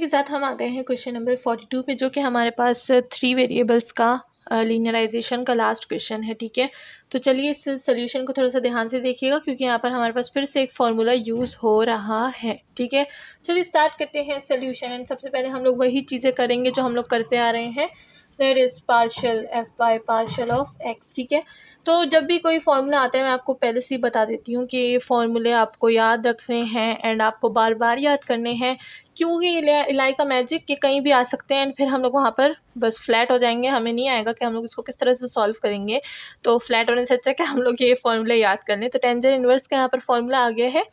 के साथ हम आ गए हैं क्वेश्चन नंबर 42 पे, जो कि हमारे पास 3 वेरिएबल्स का लीनियराइजेशन का लास्ट क्वेश्चन है। ठीक है, तो चलिए इस सोल्यूशन को थोड़ा सा ध्यान से देखिएगा, क्योंकि यहाँ पर हमारे पास फिर से एक फार्मूला यूज़ हो रहा है। ठीक है, चलिए स्टार्ट करते हैं सोल्यूशन। एंड सबसे पहले हम लोग वही चीज़ें करेंगे जो हम लोग करते आ रहे हैं, that is partial f by partial of x. ठीक है, तो जब भी कोई फार्मूला आता है मैं आपको पहले से ही बता देती हूँ कि ये फार्मूले आपको याद रखने हैं एंड आपको बार बार याद करने हैं, क्योंकि इलाई का मैजिक के कहीं भी आ सकते हैं एंड फिर हम लोग वहाँ पर बस फ्लैट हो जाएंगे। हमें नहीं आएगा कि हम लोग इसको किस तरह से सॉल्व करेंगे। तो फ्लैट होने से अच्छा कि हम लोग ये फार्मूले याद कर लें। तो टेंजेंट इन्वर्स का यहाँ पर फार्मूला आ गया है।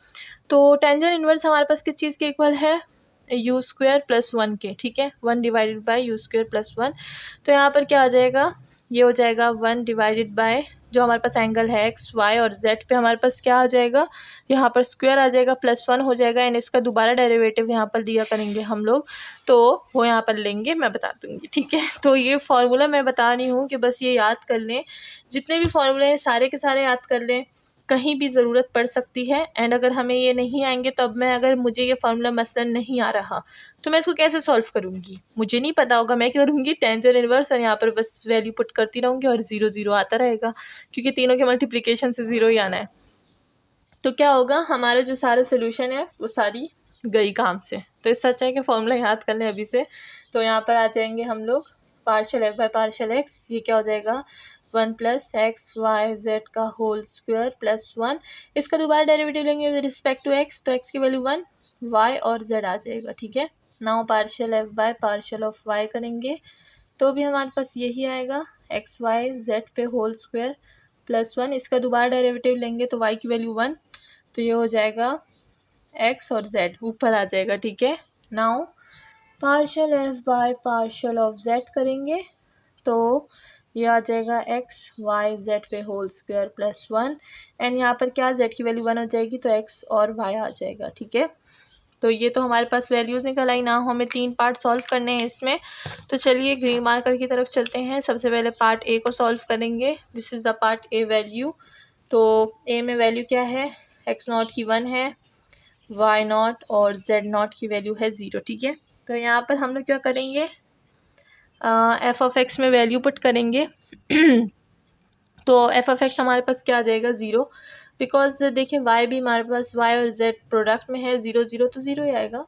तो टेंजेंट इन्वर्स हमारे पास किस चीज़ के इक्वल है, यू स्क्वायर प्लस 1 के। ठीक है, 1 divided by you square plus 1। तो यहाँ पर क्या आ जाएगा, ये हो जाएगा 1 डिवाइडेड बाय जो हमारे पास एंगल है एक्स वाई और जेड पे हमारे पास क्या आ जाएगा, यहाँ पर स्क्वायर आ जाएगा, प्लस 1 हो जाएगा एंड इसका दोबारा डेरिवेटिव यहाँ पर दिया करेंगे हम लोग, तो वो यहाँ पर लेंगे, मैं बता दूँगी। ठीक है, तो ये फार्मूला मैं बता रही हूँ कि बस ये याद कर लें, जितने भी फार्मूले हैं सारे के सारे याद कर लें, कहीं भी ज़रूरत पड़ सकती है। एंड अगर हमें ये नहीं आएंगे तो अब मैं, अगर मुझे ये फार्मूला मसलन नहीं आ रहा तो मैं इसको कैसे सॉल्व करूँगी, मुझे नहीं पता होगा, मैं क्या करूँगी, टेंजेंट इन्वर्स और यहाँ पर बस वैल्यू पुट करती रहूँगी और 0 0 आता रहेगा, क्योंकि तीनों के मल्टीप्लिकेशन से 0 ही आना है। तो क्या होगा, हमारा जो सारा सोल्यूशन है वो सारी गई काम से। तो इससे अच्छा है कि फार्मूला याद कर लें अभी से। तो यहाँ पर आ जाएंगे हम लोग partial f by partial x, ये क्या हो जाएगा 1 प्लस एक्स वाई जेड का होल स्क्वायर प्लस 1। इसका दोबारा डेरिवेटिव लेंगे विद रिस्पेक्ट टू एक्स, तो एक्स की वैल्यू 1, वाई और जेड आ जाएगा। ठीक है, now partial f by partial of y करेंगे तो भी हमारे पास यही आएगा, एक्स वाई जेड पे होल स्क्वायर प्लस 1। इसका दोबारा डेरिवेटिव लेंगे तो वाई की वैल्यू 1, तो ये हो जाएगा एक्स और जेड ऊपर आ जाएगा। ठीक है, now partial f by partial of Z करेंगे तो ये आ जाएगा एक्स वाई जेड पे होल स्क्वायर प्लस 1 एंड यहाँ पर क्या, जेड की वैल्यू 1 हो जाएगी तो एक्स और वाई आ जाएगा। ठीक है, तो ये तो हमारे पास वैल्यूज़ निकल आई ना, हमें 3 पार्ट सॉल्व करने हैं इसमें। तो चलिए ग्रीन मार्कर की तरफ चलते हैं। सबसे पहले पार्ट ए को सॉल्व करेंगे, this is the part A value. तो ए में वैल्यू क्या है, एक्स नॉट की 1 है, वाई नॉट और जेड नॉट की वैल्यू है 0। ठीक है, तो यहाँ पर हम लोग क्या करेंगे, एफ ऑफ एक्स में वैल्यू पुट करेंगे तो एफ ऑफ एक्स हमारे पास क्या आ जाएगा 0, बिकॉज देखिए वाई भी हमारे पास, वाई और जेड प्रोडक्ट में है, 0 0 तो 0 ही आएगा।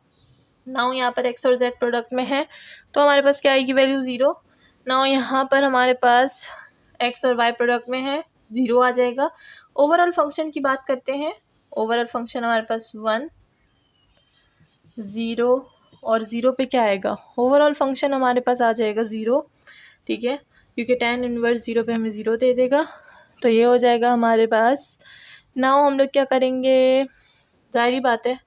नाउ यहाँ पर एक्स और जेड प्रोडक्ट में है तो हमारे पास क्या आएगी, वैल्यू 0। नाउ यहाँ पर हमारे पास एक्स और वाई प्रोडक्ट में है, 0 आ जाएगा। ओवरऑल फंक्शन की बात करते हैं, ओवरऑल फंक्शन हमारे पास 1 0 और 0 पे क्या आएगा, ओवरऑल फंक्शन हमारे पास आ जाएगा 0। ठीक है, क्योंकि tan इनवर्स 0 पे हमें 0 दे देगा, तो ये हो जाएगा हमारे पास। नाउ हम लोग क्या करेंगे, जाहिर बात है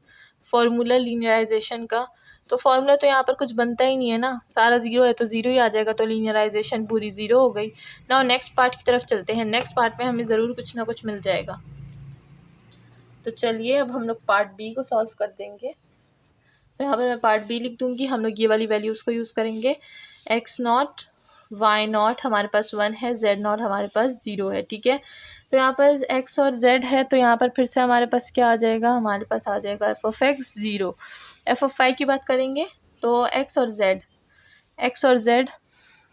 फॉर्मूला लीनियराइजेशन का, तो फॉर्मूला तो यहाँ पर कुछ बनता ही नहीं है ना, सारा 0 है तो 0 ही आ जाएगा, तो लीनियराइजेशन पूरी 0 हो गई। नाउ नेक्स्ट पार्ट की तरफ चलते हैं, नेक्स्ट पार्ट में हमें ज़रूर कुछ ना कुछ मिल जाएगा। तो चलिए अब हम लोग पार्ट बी को सॉल्व कर देंगे। तो यहाँ पर मैं पार्ट बी लिख दूँगी, हम लोग ये वाली वैल्यूज़ को यूज़ करेंगे। एक्स नॉट वाई नॉट हमारे पास 1 है, जेड नॉट हमारे पास 0 है। ठीक है, तो यहाँ पर एक्स और जेड है, तो यहाँ पर फिर से हमारे पास क्या आ जाएगा, हमारे पास आ जाएगा f of x 0। F of y की बात करेंगे तो एक्स और जेड,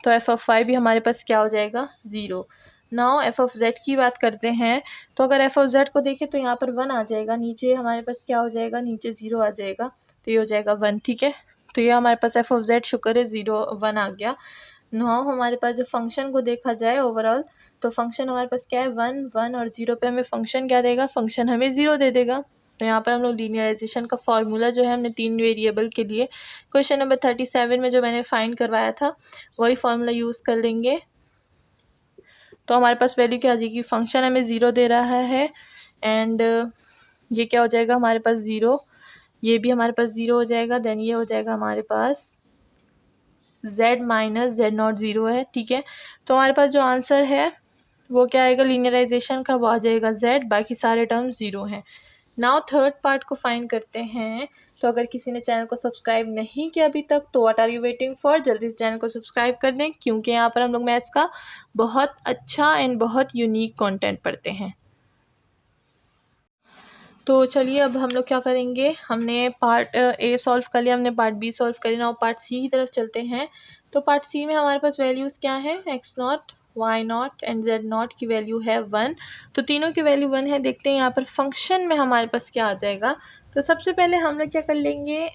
तो एफ ऑफ वाई भी हमारे पास क्या हो जाएगा 0। नाउ एफ ऑफ जेड की बात करते हैं, तो अगर एफ ऑफ जेड को देखें तो यहाँ पर 1 आ जाएगा, नीचे हमारे पास क्या हो जाएगा, नीचे 0 आ जाएगा, तो ये हो जाएगा 1। ठीक है, तो ये हमारे पास एफ ऑफ जेड शुक्र है 0 1 आ गया। नाउ हमारे पास जो फंक्शन को देखा जाए ओवरऑल, तो फंक्शन हमारे पास क्या है 1 1 और 0 पे हमें फंक्शन क्या देगा, फंक्शन हमें 0 दे देगा। तो यहाँ पर हम लोग लीनियराइजेशन का फार्मूला जो है हमने 3 वेरिएबल के लिए क्वेश्चन नंबर 37 में जो मैंने फाइंड करवाया था वही फार्मूला यूज़ कर लेंगे। तो हमारे पास वैल्यू क्या आ जाएगी, फंक्शन हमें 0 दे रहा है एंड ये क्या हो जाएगा हमारे पास 0, ये भी हमारे पास 0 हो जाएगा, देन ये हो जाएगा हमारे पास z माइनस जेड नॉट 0 है। ठीक है, तो हमारे पास जो आंसर है वो क्या आएगा, लीनियराइजेशन का वो आ जाएगा z, बाकी सारे टर्म 0 हैं। नाउ थर्ड पार्ट को फाइंड करते हैं। तो अगर किसी ने चैनल को सब्सक्राइब नहीं किया अभी तक तो what are you waiting for, जल्दी से चैनल को सब्सक्राइब कर दें, क्योंकि यहाँ पर हम लोग मैथ्स का बहुत अच्छा एंड बहुत यूनिक कंटेंट पढ़ते हैं। तो चलिए अब हम लोग क्या करेंगे, हमने पार्ट ए सॉल्व कर लिया, हमने पार्ट बी सॉल्व कर लिया, और पार्ट सी की तरफ चलते हैं। तो पार्ट सी में हमारे पास वैल्यूज़ क्या है, x not, y not and z not की वैल्यू है 1। तो तीनों की वैल्यू 1 है। देखते हैं यहाँ पर फंक्शन में हमारे पास क्या आ जाएगा। तो सबसे पहले हम लोग क्या कर लेंगे,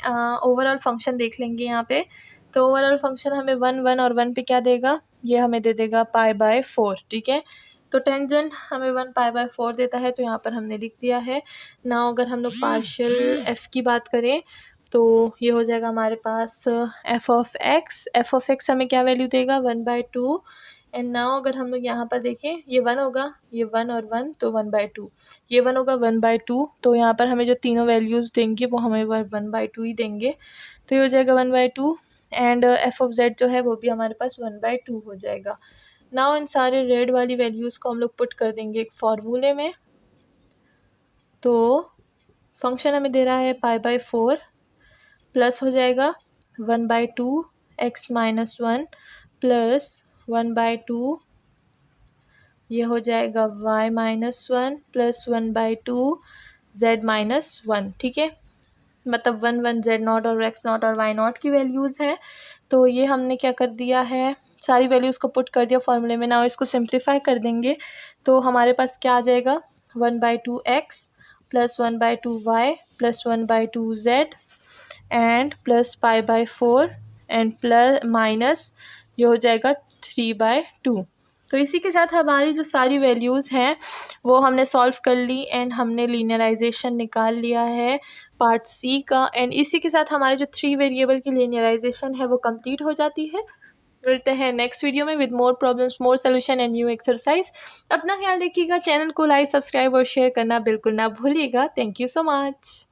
ओवरऑल फंक्शन देख लेंगे यहाँ पे। तो ओवरऑल फंक्शन हमें 1 1 और 1 पे क्या देगा, ये हमें दे देगा π/4, ठीक है। तो टेंजेंट हमें 1 π/4 देता है, तो यहाँ पर हमने लिख दिया है ना। अगर हम लोग पार्शियल एफ़ की बात करें तो ये हो जाएगा हमारे पास एफ़ ऑफ एक्स हमें क्या वैल्यू देगा, 1/2। एंड नाउ अगर हम लोग यहाँ पर देखें, ये 1 होगा, ये 1 और 1 तो 1/2, ये 1 होगा 1/2। तो यहाँ पर हमें जो तीनों वैल्यूज़ देंगे वो हमें 1/2 ही देंगे। तो ये हो जाएगा 1/2। एंड एफ़ ऑफ जेड जो है वो भी हमारे पास 1/2 हो जाएगा। नाउ इन सारे रेड वाली वैल्यूज़ को हम लोग पुट कर देंगे एक फार्मूले में। तो फंक्शन हमें दे रहा है π/4 प्लस हो जाएगा 1/2 x माइनस 1 प्लस 1/2, ये हो जाएगा y minus 1 plus 1/2 z minus 1, ठीक है। मतलब 1 1 जेड नॉट और एक्स नॉट और वाई नॉट की वैल्यूज़ हैं। तो ये हमने क्या कर दिया है, सारी वैल्यूज़ को पुट कर दिया फॉर्मूले में। ना इसको सिंप्लीफाई कर देंगे तो हमारे पास क्या आ जाएगा, 1/2 x plus 1/2 y plus 1/2 z and plus π/4 and plus minus ये हो जाएगा 3/2। तो इसी के साथ हमारी जो सारी वैल्यूज़ हैं वो हमने सॉल्व कर ली एंड हमने लीनियराइजेशन निकाल लिया है पार्ट सी का। एंड इसी के साथ हमारे जो 3 वेरिएबल की लीनियराइजेशन है वो कंप्लीट हो जाती है। मिलते हैं नेक्स्ट वीडियो में with more problems, more solution and new exercise. अपना ख्याल रखिएगा, चैनल को लाइक, सब्सक्राइब और शेयर करना बिल्कुल ना भूलिएगा। Thank you so much.